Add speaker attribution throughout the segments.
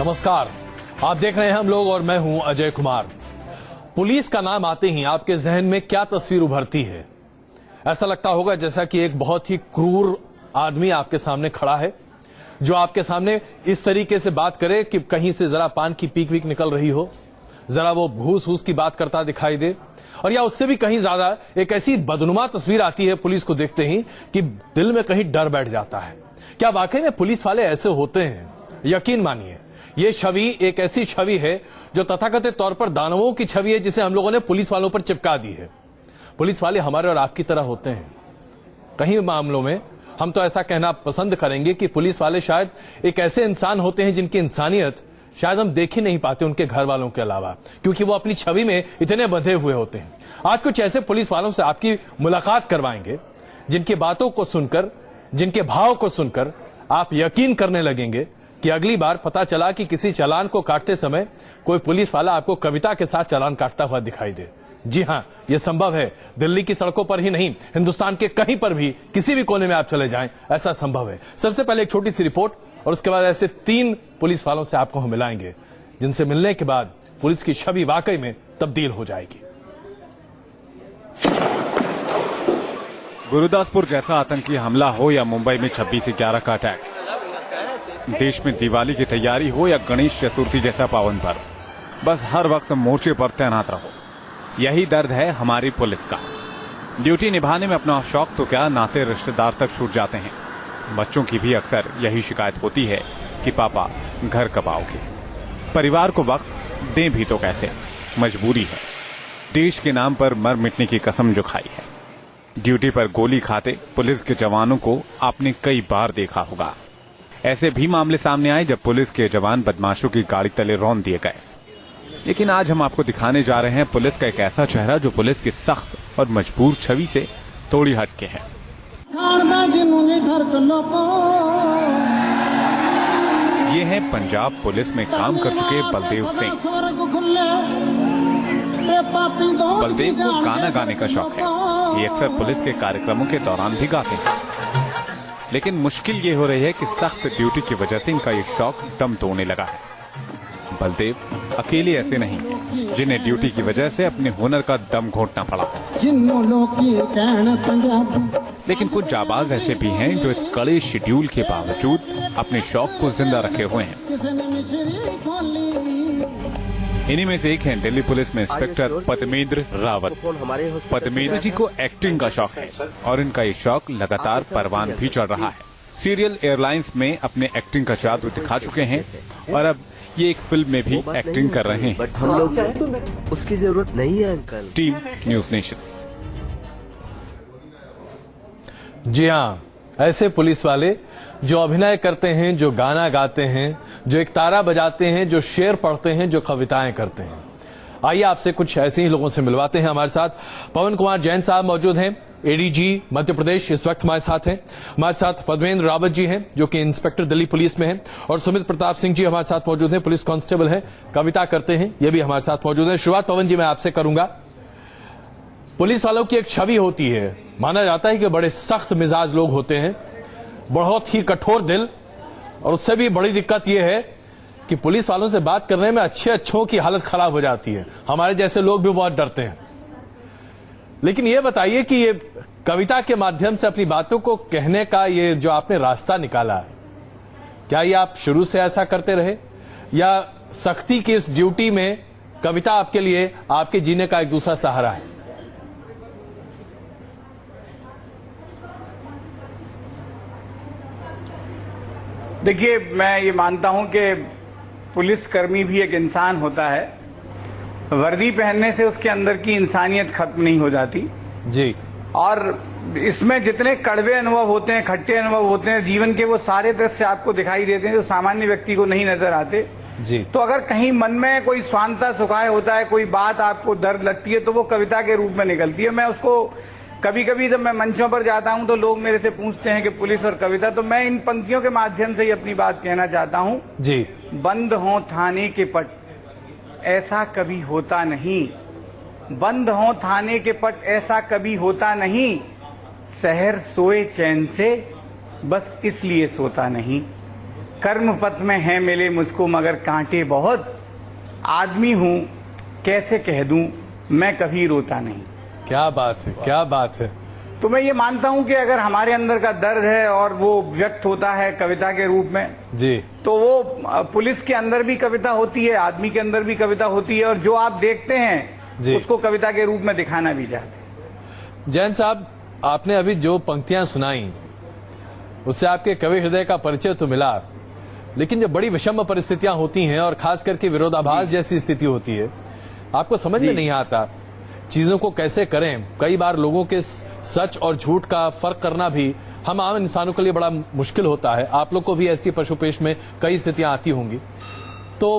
Speaker 1: नमस्कार, आप देख रहे हैं हम लोग और मैं हूं अजय कुमार। पुलिस का नाम आते ही आपके जहन में क्या तस्वीर उभरती है? ऐसा लगता होगा जैसा कि एक बहुत ही क्रूर आदमी आपके सामने खड़ा है, जो आपके सामने इस तरीके से बात करे कि कहीं से जरा पान की पीक वीक निकल रही हो, जरा वो घूस घूस की बात करता दिखाई दे, और या उससे भी कहीं ज्यादा एक ऐसी बदनुमा तस्वीर आती है पुलिस को देखते ही कि दिल में कहीं डर बैठ जाता है। क्या वाकई में पुलिस वाले ऐसे होते हैं? यकीन मानिए, ये छवि एक ऐसी छवि है जो तथाकथित तौर पर दानवों की छवि है, जिसे हम लोगों ने पुलिस वालों पर चिपका दी है। पुलिस वाले हमारे और आपकी तरह होते हैं। कहीं मामलों में हम तो ऐसा कहना पसंद करेंगे कि पुलिस वाले शायद एक ऐसे इंसान होते हैं जिनकी इंसानियत शायद हम देख ही नहीं पाते उनके घर वालों के अलावा, क्योंकि वो अपनी छवि में इतने बंधे हुए होते हैं। आज कुछ ऐसे पुलिस वालों से आपकी मुलाकात करवाएंगे जिनकी बातों को सुनकर, जिनके भाव को सुनकर आप यकीन करने लगेंगे कि अगली बार पता चला कि किसी चालान को काटते समय कोई पुलिस वाला आपको कविता के साथ चालान काटता हुआ दिखाई दे। जी हां, यह संभव है। दिल्ली की सड़कों पर ही नहीं, हिंदुस्तान के कहीं पर भी, किसी भी कोने में आप चले जाएं, ऐसा संभव है। सबसे पहले एक छोटी सी रिपोर्ट और उसके बाद ऐसे 3 पुलिस वालों से आपको हम मिलाएंगे जिनसे मिलने के बाद पुलिस की छवि वाकई में तब्दील हो जाएगी।
Speaker 2: गुरुदासपुर जैसा आतंकी हमला हो या मुंबई में 26/11 का अटैक, देश में दिवाली की तैयारी हो या गणेश चतुर्थी जैसा पावन पर्व, बस हर वक्त मोर्चे पर तैनात रहो। यही दर्द है हमारी पुलिस का। ड्यूटी निभाने में अपना शौक तो क्या, नाते रिश्तेदार तक छूट जाते हैं। बच्चों की भी अक्सर यही शिकायत होती है कि पापा घर कब आओगे। परिवार को वक्त दें भी तो कैसे, मजबूरी है। देश के नाम पर मर मिटने की कसम जो खाई है। ड्यूटी पर गोली खाते पुलिस के जवानों को आपने कई बार देखा होगा। ऐसे भी मामले सामने आए जब पुलिस के जवान बदमाशों की गाड़ी तले रौंद दिए गए। लेकिन आज हम आपको दिखाने जा रहे हैं पुलिस का एक ऐसा चेहरा जो पुलिस की सख्त और मजबूर छवि से थोड़ी हटके है। ये है पंजाब पुलिस में काम कर चुके बलदेव सिंह। बलदेव को गाना गाने का शौक है। ये अक्सर पुलिस के कार्यक्रमों के दौरान भी गाते हैं, लेकिन मुश्किल ये हो रही है कि सख्त ड्यूटी की वजह से इनका ये शौक दम तोड़ने लगा है। बलदेव अकेले ऐसे नहीं जिन्हें ड्यूटी की वजह से अपने हुनर का दम घोटना पड़ा, लेकिन कुछ जाबाज ऐसे भी हैं जो इस कड़े शेड्यूल के बावजूद अपने शौक को जिंदा रखे हुए हैं। इन्हीं में से एक हैं दिल्ली पुलिस में इंस्पेक्टर पद्मेंद्र रावत। पद्मेंद्र जी को एक्टिंग का शौक है और इनका ये शौक लगातार परवान भी चढ़ रहा है। सीरियल एयरलाइंस में अपने एक्टिंग का जादू दिखा चुके हैं और अब ये एक फिल्म में भी एक्टिंग कर रहे हैं।
Speaker 3: बट हम लोग चाहे उसकी जरूरत नहीं है अंकल।
Speaker 2: Team News Nation.
Speaker 1: जी हाँ, ऐसे पुलिस वाले जो अभिनय करते हैं, जो गाना गाते हैं, जो एक तारा बजाते हैं, जो शेर पढ़ते हैं, जो कविताएं करते हैं। आइए आपसे कुछ ऐसे ही लोगों से मिलवाते हैं। हमारे साथ पवन कुमार जैन साहब मौजूद हैं, एडीजी मध्य प्रदेश, इस वक्त हमारे साथ हैं। हमारे साथ पद्मेंद्र रावत जी हैं जो कि इंस्पेक्टर दिल्ली पुलिस में हैं, और सुमित प्रताप सिंह जी हमारे साथ मौजूद हैं, पुलिस कांस्टेबल हैं, कविता करते हैं, ये भी हमारे साथ मौजूद हैं। शुरुआत पवन जी मैं आपसे करूंगा। पुलिस वालों की एक छवि होती है, माना जाता है कि बड़े सख्त मिजाज लोग होते हैं, बहुत ही कठोर दिल, और उससे भी बड़ी दिक्कत यह है कि पुलिस वालों से बात करने में अच्छों की हालत खराब हो जाती है। हमारे जैसे लोग भी बहुत डरते हैं। लेकिन ये बताइए कि ये कविता के माध्यम से अपनी बातों को कहने का ये जो आपने रास्ता निकाला, क्या ये आप शुरू से ऐसा करते रहे या सख्ती की इस ड्यूटी में कविता आपके लिए आपके जीने का एक दूसरा सहारा है?
Speaker 4: देखिए, मैं ये मानता हूं कि पुलिसकर्मी भी एक इंसान होता है। वर्दी पहनने से उसके अंदर की इंसानियत खत्म नहीं हो जाती
Speaker 1: जी।
Speaker 4: और इसमें जितने कड़वे अनुभव होते हैं, खट्टे अनुभव होते हैं, जीवन के वो सारे दृश्य आपको दिखाई देते हैं जो सामान्य व्यक्ति को नहीं नजर आते
Speaker 1: जी।
Speaker 4: तो अगर कहीं मन में कोई स्वांतः सुखाय होता है, कोई बात आपको दर्द लगती है, तो वो कविता के रूप में निकलती है। मैं उसको कभी कभी जब मैं मंचों पर जाता हूं तो लोग मेरे से पूछते हैं कि पुलिस और कविता, तो मैं इन पंक्तियों के माध्यम से ही अपनी बात कहना चाहता हूं
Speaker 1: जी।
Speaker 4: बंद हो थाने के पट, ऐसा कभी होता नहीं। बंद हो थाने के पट, ऐसा कभी होता नहीं। शहर सोए चैन से, बस इसलिए सोता नहीं। कर्म पथ में है मिले मुझको मगर कांटे बहुत, आदमी हूं कैसे कह दूं मैं कभी रोता नहीं।
Speaker 1: क्या बात है, क्या बात है।
Speaker 4: तो मैं ये मानता हूं कि अगर हमारे अंदर का दर्द है और वो व्यक्त होता है कविता के रूप में
Speaker 1: जी,
Speaker 4: तो वो पुलिस के अंदर भी कविता होती है, आदमी के अंदर भी कविता होती है, और जो आप देखते हैं उसको कविता के रूप में दिखाना भी चाहते हैं।
Speaker 1: जैन साहब, आपने अभी जो पंक्तियां सुनाई उससे आपके कवि हृदय का परिचय तो मिला, लेकिन जब बड़ी विषम परिस्थितियां होती हैं और खास करके विरोधाभास जैसी स्थिति होती है, आपको समझ में नहीं आता चीजों को कैसे करें। कई बार लोगों के सच और झूठ का फर्क करना भी हम आम इंसानों के लिए बड़ा मुश्किल होता है। आप लोग को भी ऐसी पशुपेश में कई स्थितियां आती होंगी, तो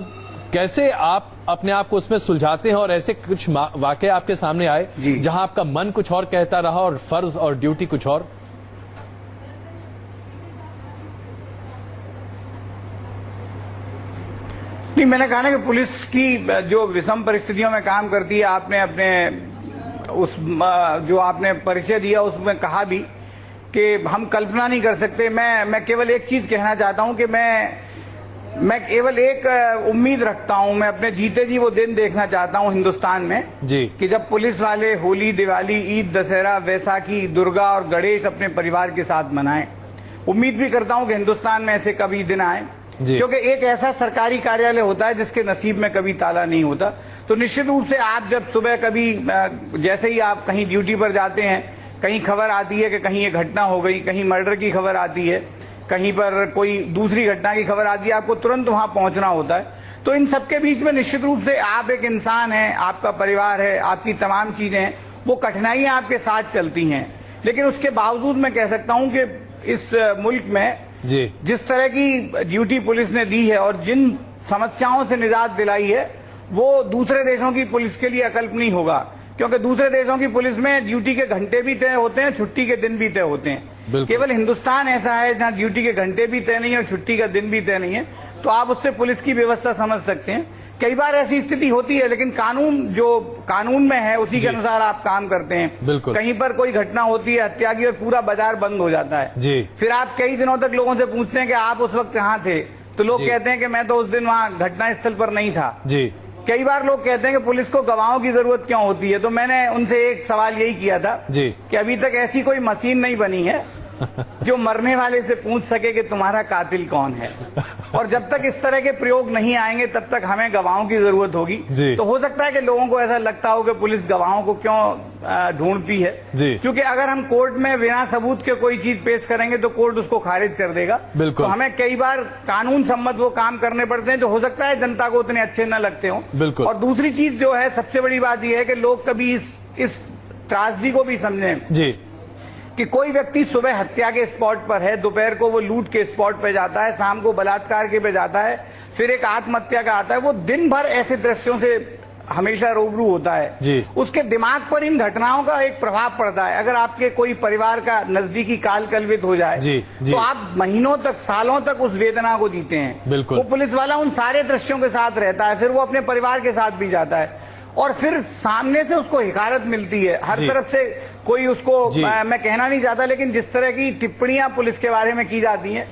Speaker 1: कैसे आप अपने आप को उसमें सुलझाते हैं और ऐसे कुछ वाकये आपके सामने आए जहां आपका मन कुछ और कहता रहा और फर्ज और ड्यूटी कुछ और?
Speaker 4: नहीं, मैंने कहा ना कि पुलिस की जो विषम परिस्थितियों में काम करती है, आपने अपने उस जो आपने परिचय दिया उसमें कहा भी कि हम कल्पना नहीं कर सकते। मैं केवल एक चीज कहना चाहता हूं कि मैं केवल एक उम्मीद रखता हूं, मैं अपने जीते जी वो दिन देखना चाहता हूं हिंदुस्तान में
Speaker 1: जी, कि
Speaker 4: जब पुलिस वाले होली, दिवाली, ईद, दशहरा, वैसाखी, दुर्गा और गणेश अपने परिवार के साथ मनाएं। उम्मीद भी करता हूं कि हिंदुस्तान में ऐसे कभी दिन आए, क्योंकि एक ऐसा सरकारी कार्यालय होता है जिसके नसीब में कभी ताला नहीं होता। तो निश्चित रूप से आप जब सुबह कभी जैसे ही आप कहीं ड्यूटी पर जाते हैं, कहीं खबर आती है कि कहीं ये घटना हो गई, कहीं मर्डर की खबर आती है, कहीं पर कोई दूसरी घटना की खबर आती है, आपको तुरंत वहां पहुंचना होता है। तो इन सबके बीच में निश्चित रूप से आप एक इंसान हैं, आपका परिवार है, आपकी तमाम चीजें हैं, वो कठिनाइयां आपके साथ चलती हैं। लेकिन उसके बावजूद मैं कह सकता हूं कि इस मुल्क में जिस तरह की ड्यूटी पुलिस ने दी है और जिन समस्याओं से निजात दिलाई है, वो दूसरे देशों की पुलिस के लिए अकल्पनीय होगा, क्योंकि दूसरे देशों की पुलिस में ड्यूटी के घंटे भी तय होते हैं, छुट्टी के दिन भी तय होते हैं। केवल हिंदुस्तान ऐसा है जहां ड्यूटी के घंटे भी तय नहीं है और छुट्टी का दिन भी तय नहीं है। तो आप उससे पुलिस की व्यवस्था समझ सकते हैं। कई बार ऐसी स्थिति होती है, लेकिन कानून जो कानून में है उसी के अनुसार आप काम करते हैं। कहीं पर कोई घटना होती है हत्या की और पूरा बाजार बंद हो जाता है, फिर आप कई दिनों तक लोगों से पूछते हैं कि आप उस वक्त कहाँ थे, तो लोग कहते हैं कि मैं तो उस दिन वहां घटना स्थल पर नहीं था। कई बार लोग कहते हैं कि पुलिस को गवाहों की जरूरत क्यों होती है, तो मैंने उनसे एक सवाल यही किया था कि अभी तक ऐसी कोई मशीन नहीं बनी है जो मरने वाले से पूछ सके कि तुम्हारा कातिल कौन है। और जब तक इस तरह के प्रयोग नहीं आएंगे तब तक हमें गवाहों की जरूरत होगी। तो हो सकता है कि लोगों को ऐसा लगता हो कि पुलिस गवाहों को क्यों ढूंढती है, क्योंकि अगर हम कोर्ट में बिना सबूत के कोई चीज पेश करेंगे तो कोर्ट उसको खारिज कर देगा। तो हमें कई बार कानून सम्मत वो काम करने पड़ते हैं जो हो सकता है जनता को उतने अच्छे न लगते हों। और दूसरी चीज जो है, सबसे बड़ी बात यह है कि लोग कभी इस त्रासदी को भी समझें कि कोई व्यक्ति सुबह हत्या के स्पॉट पर है, दोपहर को वो लूट के स्पॉट पे जाता है, शाम को बलात्कार के पे जाता है, फिर एक आत्महत्या का आता है, वो दिन भर ऐसे दृश्यों से हमेशा रूबरू होता है। उसके दिमाग पर इन घटनाओं का एक प्रभाव पड़ता है। अगर आपके कोई परिवार का नजदीकी काल कलवित हो जाए तो आप महीनों तक, सालों तक उस वेदना को जीते हैं। वो पुलिस वाला उन सारे दृश्यों के साथ रहता है, फिर वो अपने परिवार के साथ भी जाता है और फिर सामने से उसको हिकारत मिलती है हर तरफ से। कोई उसको मैं कहना नहीं चाहता, लेकिन जिस तरह की टिप्पणियां पुलिस के बारे में की जाती हैं,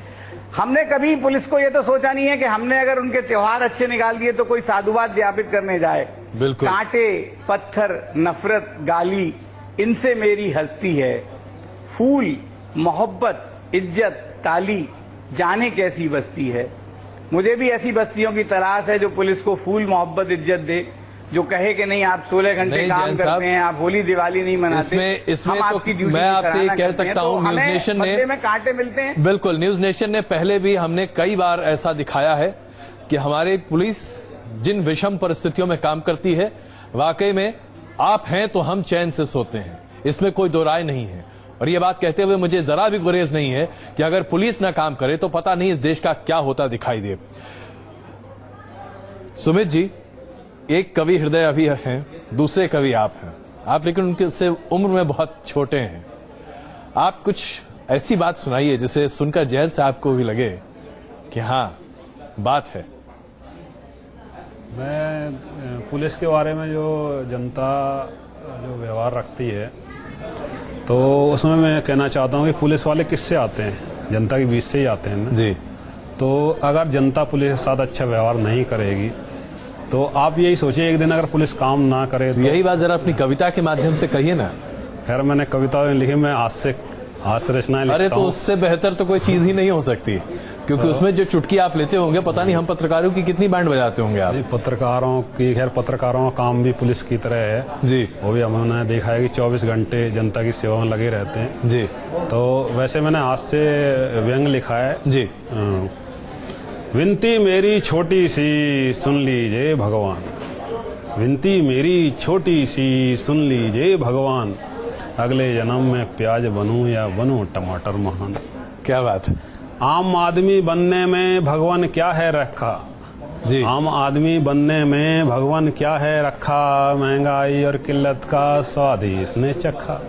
Speaker 4: हमने कभी पुलिस को यह तो सोचा नहीं है कि हमने अगर उनके त्योहार अच्छे निकाल दिए तो कोई साधुवाद व्यापित करने जाए। कांटे, पत्थर, नफरत, गाली, इनसे मेरी हस्ती है। फूल, मोहब्बत, इज्जत, ताली, जाने कैसी बस्ती है। मुझे भी ऐसी बस्तियों की तलाश है जो पुलिस को फूल, मोहब्बत, इज्जत दे, जो कहे कि नहीं आप 16 घंटे काम करते हैं, आप होली दिवाली नहीं मनाते।
Speaker 1: इसमें तो मैं आपसे ये कह सकता हूँ, न्यूज नेशन ने
Speaker 4: में कांटे मिलते हैं।
Speaker 1: बिल्कुल, न्यूज नेशन ने पहले भी हमने कई बार ऐसा दिखाया है कि हमारी पुलिस जिन विषम परिस्थितियों में काम करती है, वाकई में आप हैं तो हम चैन से सोते हैं, इसमें कोई दो राय नहीं है। और ये बात कहते हुए मुझे जरा भी गुरेज नहीं है कि अगर पुलिस ना काम करे तो पता नहीं इस देश का क्या होता दिखाई दे। सुमित जी, एक कवि हृदय अभी हैं, दूसरे कवि आप हैं, आप लेकिन उनके से उम्र में बहुत छोटे हैं। आप कुछ ऐसी बात सुनाइए जिसे सुनकर जैन साहब को भी लगे कि हाँ बात है।
Speaker 5: मैं पुलिस के बारे में जो जनता जो व्यवहार रखती है, तो उसमें मैं कहना चाहता हूँ कि पुलिस वाले किससे आते हैं, जनता के बीच से ही आते हैं ना। तो अगर जनता पुलिस के साथ अच्छा व्यवहार नहीं करेगी तो आप यही सोचिए एक दिन अगर पुलिस काम ना करे तो
Speaker 1: यही बात जरा अपनी कविता के माध्यम से कहिए ना।
Speaker 5: खैर मैंने कविताएं लिखी, मैं आज से रचनाएं लिखता
Speaker 1: अरे तो
Speaker 5: हूं।
Speaker 1: उससे बेहतर तो कोई चीज ही नहीं हो सकती, क्योंकि उसमें जो चुटकी आप लेते होंगे, पता नहीं हम पत्रकारों की कितनी बैंड बजाते होंगे आप।
Speaker 5: पत्रकारों की, खैर पत्रकारों का काम भी पुलिस की तरह है
Speaker 1: जी
Speaker 5: वो भी हमने देखा है कि 24 घंटे जनता की सेवा में लगे रहते हैं।
Speaker 1: जी
Speaker 5: तो वैसे मैंने आज से व्यंग लिखा है।
Speaker 1: जी
Speaker 5: विनती मेरी छोटी सी सुन लीजिए भगवान, विनती मेरी छोटी सी सुन लीजिए भगवान, अगले जन्म में प्याज बनूं या बनूं टमाटर महान।
Speaker 1: क्या बात है।
Speaker 5: आम आदमी बनने में भगवान क्या है रखा,
Speaker 1: जी
Speaker 5: आम आदमी बनने में भगवान क्या है रखा, महंगाई और किल्लत का स्वाद ही इसने चखा।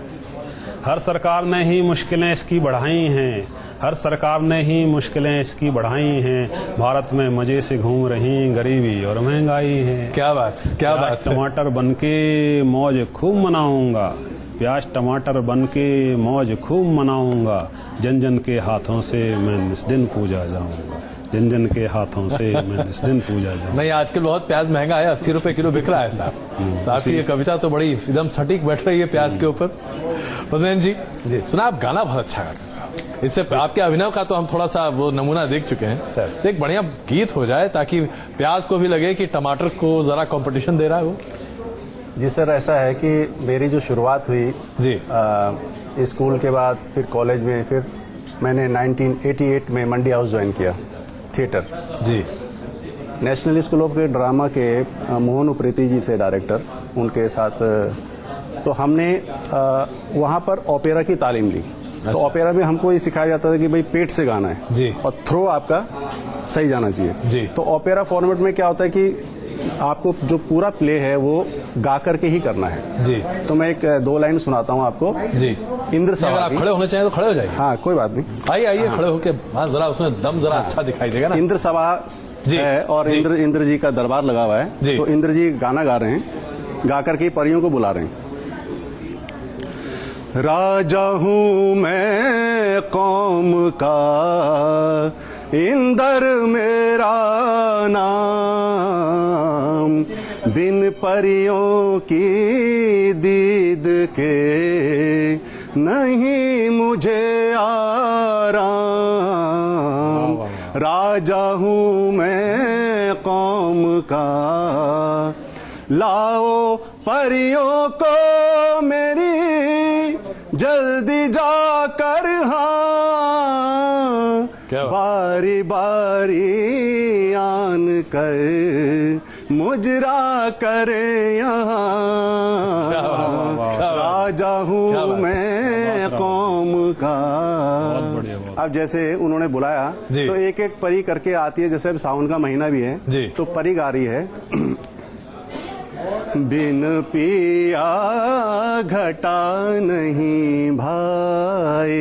Speaker 5: हर सरकार ने ही मुश्किलें इसकी बढ़ाई हैं, हर सरकार ने ही मुश्किलें इसकी बढ़ाई हैं, भारत में मजे से घूम रही गरीबी और महंगाई है।
Speaker 1: क्या बात, क्या
Speaker 5: प्याज
Speaker 1: बात है।
Speaker 5: टमाटर बनके मौज खूब मनाऊंगा, प्याज टमाटर बनके मौज खूब मनाऊंगा, जन जन के हाथों से मैं इस दिन पूजा जाऊंगा, जन जन के हाथों से मैं इस दिन पूजा जाऊंगा।
Speaker 1: नहीं, आजकल बहुत प्याज महंगा है, 80 रुपए किलो बिक रहा है साहब। तो आपकी ये कविता तो बड़ी एकदम सटीक बैठ रही है प्याज के ऊपर। प्रधान जी सुना, आप गाना बहुत अच्छा गाते हैं साहब। इससे आपके अभिनव का तो हम थोड़ा सा वो नमूना देख चुके हैं सर। तो एक बढ़िया गीत हो जाए ताकि प्याज को भी लगे कि टमाटर को जरा कंपटीशन दे रहा है वो।
Speaker 6: जी सर, ऐसा है कि मेरी जो शुरुआत हुई
Speaker 1: जी
Speaker 6: स्कूल के बाद, फिर कॉलेज में, फिर मैंने 1988 में मंडी हाउस ज्वाइन किया, थिएटर।
Speaker 1: जी
Speaker 6: नेशनल स्कूल ऑफ ड्रामा के मोहन उप्रेती जी थे डायरेक्टर, उनके साथ तो हमने वहाँ पर ओपेरा की तालीम ली। तो ओपेरा में हमको ये सिखाया जाता था कि भाई पेट से गाना है
Speaker 1: जी,
Speaker 6: और थ्रो आपका सही जाना चाहिए
Speaker 1: जी।
Speaker 6: तो ओपेरा फॉर्मेट में क्या होता है कि आपको जो पूरा प्ले है वो गा करके ही करना है
Speaker 1: जी।
Speaker 6: तो मैं एक 2 लाइन सुनाता हूँ आपको
Speaker 1: जी।
Speaker 6: इंद्र
Speaker 1: अगर आप
Speaker 6: सभा।
Speaker 1: खड़े होना चाहें तो खड़े हो जाइए।
Speaker 6: हाँ, कोई बात नहीं।
Speaker 1: आइए आइए खड़े होके, हाँ जरा उसमें दम जरा अच्छा दिखाई देगा ना।
Speaker 6: इंद्र सभा
Speaker 1: जी,
Speaker 6: है और
Speaker 1: जी।
Speaker 6: इंद्र जी का दरबार लगा हुआ है।
Speaker 1: जी।
Speaker 6: तो इंद्र जी गाना गा रहे हैं, गा करके परियों को बुला रहे हैं। राजा हूँ मैं कौम का, इंद्र मेरा नाम, बिन परियों की दीद के नहीं मुझे आराम। राजा हूँ मैं कौम का, लाओ परियों को मेरी जल्दी जाकर, हाँ बारी बारी आन कर मुजरा करे यहाँ। राजा हूँ मैं कौम का। अब जैसे उन्होंने बुलाया तो एक एक परी करके आती है, जैसे अब सावन का महीना भी है
Speaker 1: जी।
Speaker 6: तो परी गा रही है। बिन पिया घटा नहीं भाए,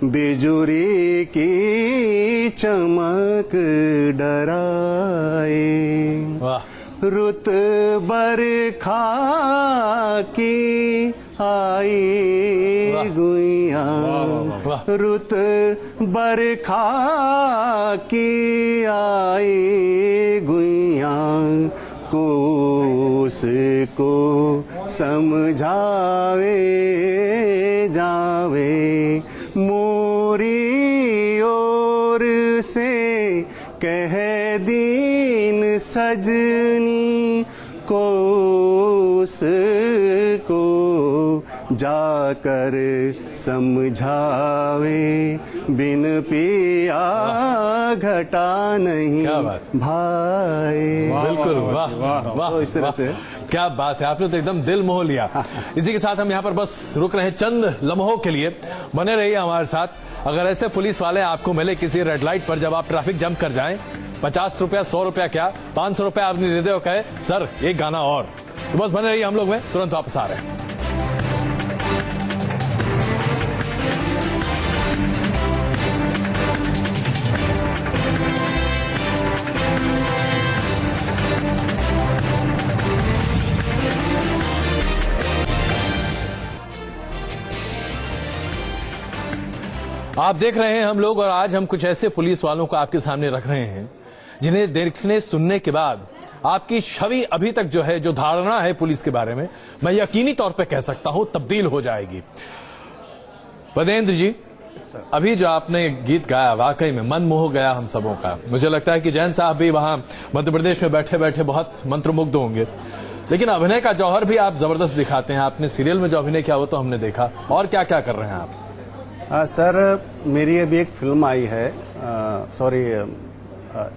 Speaker 6: बिजुरी की चमक डराए, रुत बरखा की आई गुइया, रुत बरखा की आई गुइया, को उसको समझावे जावे, मोरी ओर से कह दीन सजनी, को उसको जाकर समझावे, बिन पिया घटा नहीं भाई।
Speaker 1: बिल्कुल, वाह वाह वाह।
Speaker 6: तो इस तरह से
Speaker 1: क्या बात है, आपने तो एकदम दिल मोह लिया। इसी के साथ हम यहाँ पर बस रुक रहे हैं चंद लम्हों के लिए, बने रहिए हमारे साथ। अगर ऐसे पुलिस वाले आपको मिले किसी रेड लाइट पर जब आप ट्रैफिक जंप कर जाएं, 50 रुपया 100 रुपया क्या 500 रुपया आपने दे दे और कहे सर एक गाना और, तो बस बने रहिए हम लोग में, तुरंत वापस आ रहे हैं। आप देख रहे हैं हम लोग, और आज हम कुछ ऐसे पुलिस वालों को आपके सामने रख रहे हैं जिन्हें देखने सुनने के बाद आपकी छवि अभी तक जो है, जो धारणा है पुलिस के बारे में, मैं यकीनी तौर पे कह सकता हूं तब्दील हो जाएगी। पदेंद्र जी, अभी जो आपने गीत गाया वाकई में मन मोह गया हम सबों का। मुझे लगता है कि जैन साहब भी वहां मध्य प्रदेश में बैठे बैठे बहुत मंत्रमुग्ध होंगे। लेकिन अभिनय का जौहर भी आप जबरदस्त दिखाते हैं। आपने सीरियल में जो अभिनय किया वो तो हमने देखा, और क्या क्या कर रहे हैं आप?
Speaker 6: सर, मेरी अभी एक फिल्म आई है,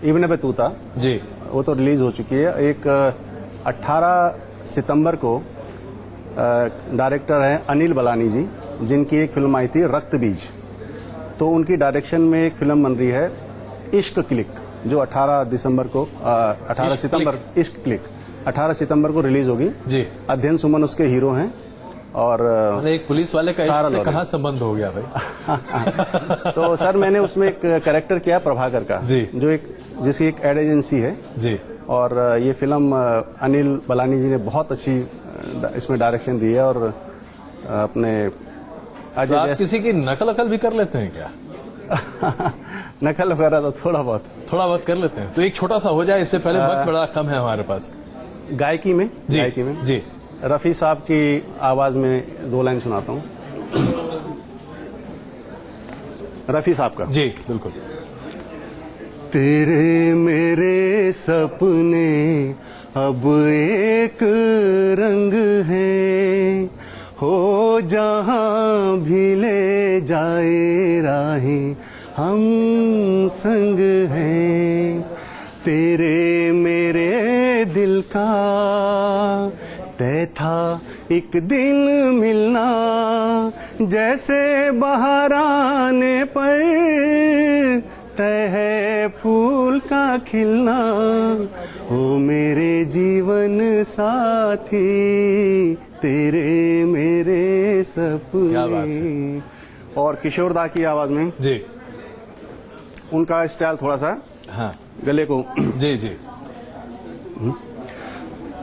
Speaker 6: इब्न बतूता
Speaker 1: जी,
Speaker 6: वो तो रिलीज हो चुकी है। एक 18 सितंबर को डायरेक्टर हैं अनिल बलानी जी, जिनकी एक फिल्म आई थी रक्त बीज, तो उनकी डायरेक्शन में एक फिल्म बन रही है इश्क क्लिक, जो 18 सितंबर को रिलीज होगी जी। अध्ययन सुमन उसके हीरो हैं, और
Speaker 1: एक पुलिस वाले का इससे कहाँ संबंध हो गया भाई?
Speaker 6: तो सर, मैंने उसमें एक कैरेक्टर किया प्रभाकर का जी, जो जिसकी एक एड एजेंसी है जी। और ये फिल्म अनिल बलानी जी ने बहुत अच्छी इसमें डायरेक्शन दी है। और अपने
Speaker 1: तो आप किसी की नकल अकल भी कर लेते हैं क्या?
Speaker 6: नकल वगैरह तो थोड़ा बहुत कर लेते हैं।
Speaker 1: तो एक छोटा सा हो जाए, इससे पहले वक्त बड़ा कम है हमारे पास।
Speaker 6: गायकी में जी रफी साहब की आवाज में 2 लाइन सुनाता हूँ, रफी साहब का
Speaker 1: जी। बिल्कुल।
Speaker 6: तेरे मेरे सपने अब एक रंग है, हो जहां भी ले जाए राहें हम संग हैं। तेरे मेरे दिल का तय था एक दिन मिलना, जैसे बाहर आने पर तय है फूल का खिलना। ओ मेरे जीवन साथी, तेरे मेरे सपने।
Speaker 1: क्या बात है।
Speaker 6: और किशोर दा की आवाज में
Speaker 1: जी,
Speaker 6: उनका स्टाइल थोड़ा सा
Speaker 1: हाँ,
Speaker 6: गले को
Speaker 1: जी जी।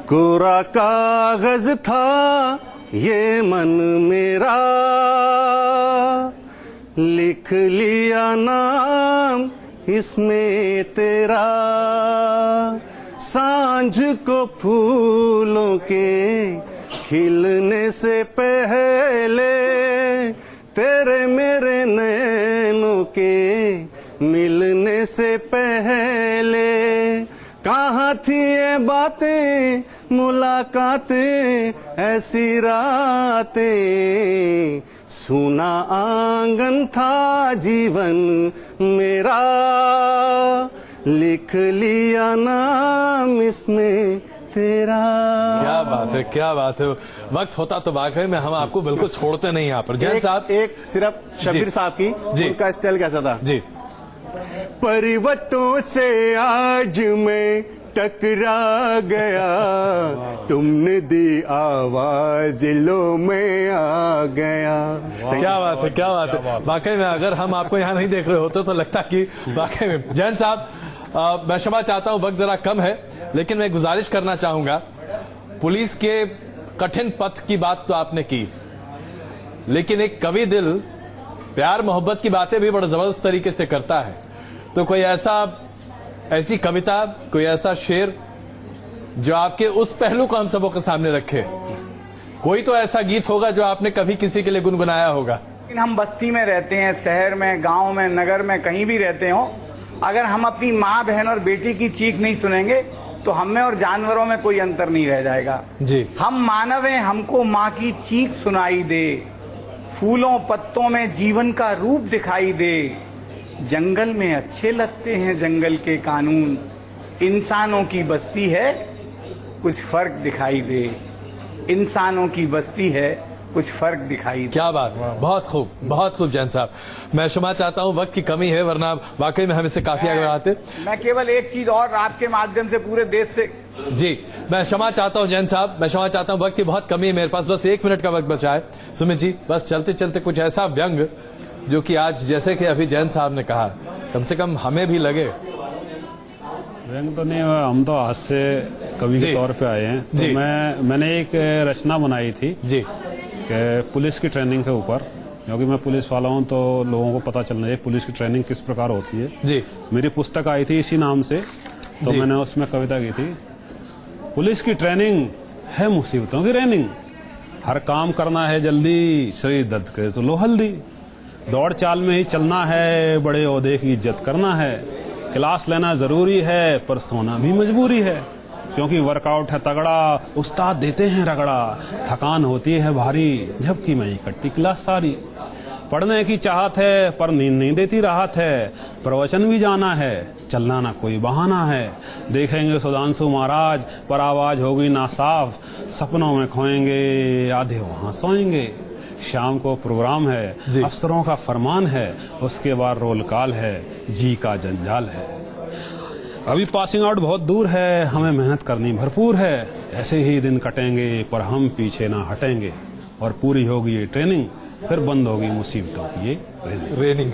Speaker 6: कोरा कागज था ये मन मेरा, लिख लिया नाम इसमें तेरा। सांझ को फूलों के खिलने से पहले, तेरे मेरे नैनों के मिलने से पहले। कहाँ थी ये बातें, मुलाकातें, ऐसी रातें। सूना आंगन था जीवन मेरा, लिख लिया नाम इसमें तेरा।
Speaker 1: क्या बात है, क्या बात है। वक्त होता तो वाकई में हम आपको बिल्कुल छोड़ते नहीं यहाँ पर। जैन साहब,
Speaker 6: एक सिर्फ शबीर साहब की जी, उनका स्टाइल कैसा था
Speaker 1: जी?
Speaker 6: पर्वतों से आज मैं टकरा गया, तुमने दी आवाज लो मैं आ गया।
Speaker 1: क्या बात है, क्या बात है। वाकई में अगर हम आपको यहाँ नहीं देख रहे होते तो लगता कि वाकई में। जैन साहब, मैं क्षमा चाहता हूं, वक्त जरा कम है, लेकिन मैं गुजारिश करना चाहूंगा। पुलिस के कठिन पथ की बात तो आपने की, लेकिन एक कवि दिल प्यार मोहब्बत की बातें भी बड़ा जबरदस्त तरीके से करता है। तो कोई ऐसी कविता, कोई ऐसा शेर जो आपके उस पहलू को हम सबों के सामने रखे। कोई तो ऐसा गीत होगा जो आपने कभी किसी के लिए गुनगुनाया होगा।
Speaker 4: लेकिन हम बस्ती में रहते हैं, शहर में, गांव में, नगर में, कहीं भी रहते हो, अगर हम अपनी माँ, बहन और बेटी की चीख नहीं सुनेंगे तो हमें और जानवरों में कोई अंतर नहीं रह जाएगा
Speaker 1: जी।
Speaker 4: हम मानव हैं, हमको माँ की चीख सुनाई दे, फूलों पत्तों में जीवन का रूप दिखाई दे। जंगल में अच्छे लगते हैं जंगल के कानून, इंसानों की बस्ती है कुछ फर्क दिखाई दे। इंसानों की बस्ती है कुछ फर्क दिखाई दे।
Speaker 1: क्या बात है, बहुत खूब, बहुत खूब। जैन साहब, मैं क्षमा चाहता हूं, वक्त की कमी है, वरना वाकई में हम इससे काफी आगे बढ़ाते।
Speaker 4: मैं केवल एक चीज और आपके माध्यम से पूरे देश से
Speaker 1: जी, मैं क्षमा चाहता हूं जैन साहब, मैं क्षमा चाहता हूं, वक्त की बहुत कमी है मेरे पास, बस 1 मिनट का वक्त बचा है। सुमित जी, बस चलते चलते कुछ ऐसा व्यंग जो कि आज, जैसे कि अभी जैन साहब ने कहा, कम से कम हमें भी लगे।
Speaker 5: व्यंग तो नहीं, हम तो हास्य कवि के तौर पे आए हैं। तो मैंने एक रचना बनाई थी
Speaker 1: जी,
Speaker 5: कि पुलिस की ट्रेनिंग के ऊपर, क्योंकि मैं पुलिस वाला हूँ तो लोगों को पता चलना चाहिए पुलिस की ट्रेनिंग किस प्रकार होती है।
Speaker 1: जी।
Speaker 5: मेरी पुस्तक आई थी इसी नाम से, तो
Speaker 1: जी।
Speaker 5: मैंने उसमें कविता की थी, पुलिस की ट्रेनिंग है मुसीबतों की रेनिंग, हर काम करना है जल्दी, शरीर दर्द करे तो लो हल्दी, दौड़ चाल में ही चलना है, बड़े ओहदे की इज्जत करना है, क्लास लेना जरूरी है पर सोना भी मजबूरी है, क्योंकि वर्कआउट है तगड़ा, उस्ताद देते हैं रगड़ा, थकान होती है भारी, जबकि मैं इकट्ठी क्लास सारी, पढ़ने की चाहत है पर नींद नहीं देती राहत है, प्रवचन भी जाना है, चलना ना कोई बहाना है, देखेंगे सुधांशु महाराज पर आवाज होगी ना साफ, सपनों में खोएंगे आधे वहां सोएंगे, शाम को प्रोग्राम है, अफसरों का फरमान है, उसके बाद रोल कॉल है, जी का जंजाल है, अभी पासिंग आउट बहुत दूर है, हमें मेहनत करनी भरपूर है, ऐसे ही दिन कटेंगे पर हम पीछे ना हटेंगे, और पूरी होगी ये ट्रेनिंग, फिर बंद होगी मुसीबतों की ये
Speaker 1: रेनिंग।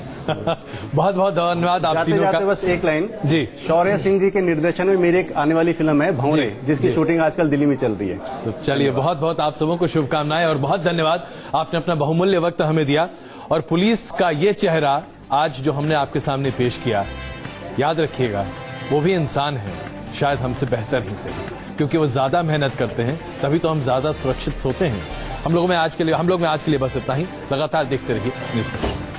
Speaker 1: बहुत बहुत धन्यवाद आप
Speaker 6: जाते
Speaker 1: तीनों
Speaker 6: जाते
Speaker 1: का।
Speaker 6: बस एक लाइन
Speaker 1: जी।
Speaker 6: शौर्य सिंह जी के निर्देशन में मेरी एक आने वाली फिल्म है भौरे, जिसकी शूटिंग आजकल दिल्ली में चल रही है।
Speaker 1: तो चलिए, बहुत बहुत आप सबों को शुभकामनाएं और बहुत धन्यवाद, आपने अपना बहुमूल्य वक्त हमें दिया। और पुलिस का ये चेहरा आज जो हमने आपके सामने पेश किया, याद रखिएगा वो भी इंसान है, शायद हमसे बेहतर ही सही, क्योंकि वो ज्यादा मेहनत करते हैं, तभी तो हम ज्यादा सुरक्षित सोते हैं। हम लोग में आज के लिए बस इतना ही। लगातार देखते रहिए न्यूज़।